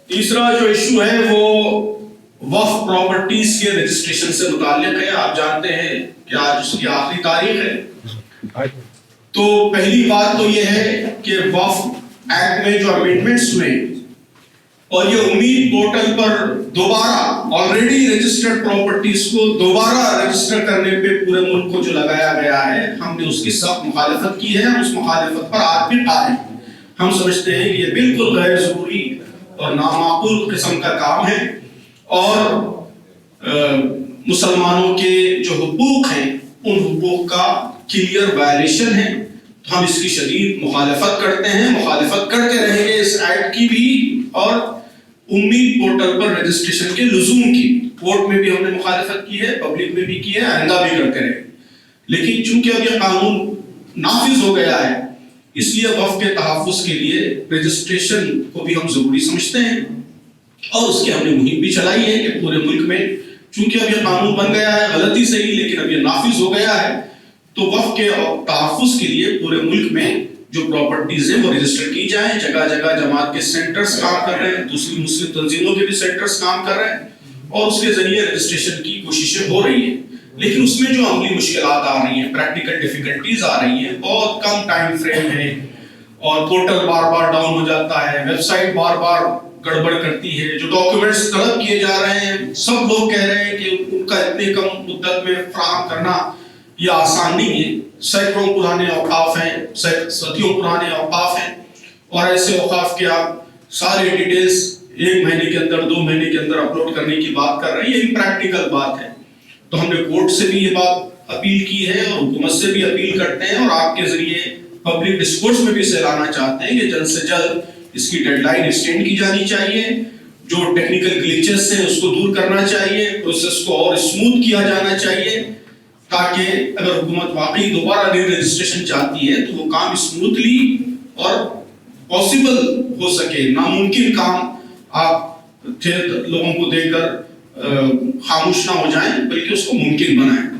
تیسرا جو ایشو ہے وہ وقف پراپرٹیز کے رجسٹریشن سے متعلق ہے. آپ جانتے ہیں کہ آج اس کی آخری تاریخ ہے. تو پہلی بات تو یہ ہے کہ وقف ایکٹ میں جو امینڈمنٹس ہوئے اور یہ امید پورٹل پر دوبارہ آلریڈی رجسٹرڈ پراپرٹیز کو دوبارہ رجسٹر کرنے پہ پورے ملک کو جو لگایا گیا ہے، ہم نے اس کی سخت مخالفت کی ہے. ہم اس مخالفت پر آج بھی قائم ہیں. ہم سمجھتے ہیں کہ یہ بالکل غیر ضروری اور نامعقول قسم کا کام ہے اور مسلمانوں کے جو حقوق ہیں ان حقوق کا کلیئر وائلیشن ہے. تو ہم اس کی شدید مخالفت کرتے ہیں، مخالفت کرتے رہیں گے اس ایکٹ کی بھی اور امید پورٹل پر رجسٹریشن کے لزوم کی. کورٹ میں بھی ہم نے مخالفت کی ہے، پبلک میں بھی کی ہے، آئندہ بھی کرتے رہیں. لیکن چونکہ اب یہ قانون نافذ ہو گیا ہے، اس لیے وقف کے تحفظ کے لیے رجسٹریشن کو بھی ہم ضروری سمجھتے ہیں اور اس کی ہم نے مہم بھی چلائی ہے کہ پورے ملک میں چونکہ اب یہ قانون بن گیا ہے، غلطی سے ہی لیکن اب یہ نافذ ہو گیا ہے، تو وقف کے تحفظ کے لیے پورے ملک میں جو پراپرٹیز ہیں وہ رجسٹر کی جائیں. جگہ جگہ جماعت کے سینٹرز کام کر رہے ہیں، دوسری مسلم تنظیموں کے بھی سینٹرز کام کر رہے ہیں اور اس کے ذریعے رجسٹریشن کی کوششیں ہو رہی ہیں. لیکن اس میں جو عملی مشکلات آ رہی ہیں، پریکٹیکل ڈیفیکلٹیز آ رہی ہیں، بہت کم ٹائم فریم ہے اور پورٹل بار بار ڈاؤن ہو جاتا ہے، ویب سائٹ بار بار گڑبڑ کرتی ہے. جو ڈاکیومنٹس طلب کیے جا رہے ہیں سب لوگ کہہ رہے ہیں کہ ان کا اتنے کم مدت میں فراہم کرنا یہ آسان نہیں ہے. سینکڑوں پرانے اوقاف ہیں، صدیوں پرانے اوقاف ہیں اور ایسے اوقاف کے آپ سارے ڈیٹیلز 1 مہینے کے اندر 2 مہینے کے اندر اپلوڈ کرنے کی بات کر رہے ہیں. یہ امپریکٹیکل بات ہے. تو ہم نے کورٹ سے بھی یہ بات اپیل کی ہے اور حکومت سے بھی اپیل کرتے ہیں اور آپ کے ذریعے پبلک ڈسکورس میں بھی سہلانا چاہتے ہیں کہ جلد سے جلد اس کی ڈیڈ لائن ایکسٹینڈ کی جانی چاہیے. جو ٹیکنیکل گلیچز ہیں اس کو دور کرنا چاہیے، پروسیس کو اور اسموتھ کیا جانا چاہیے تاکہ اگر حکومت واقعی دوبارہ ری رجسٹریشن چاہتی ہے تو وہ کام اسموتھلی اور پاسبل ہو سکے. ناممکن کام آپ لوگوں کو دے کر خاموش نہ ہو جائیں بلکہ اس کو ممکن بنائیں.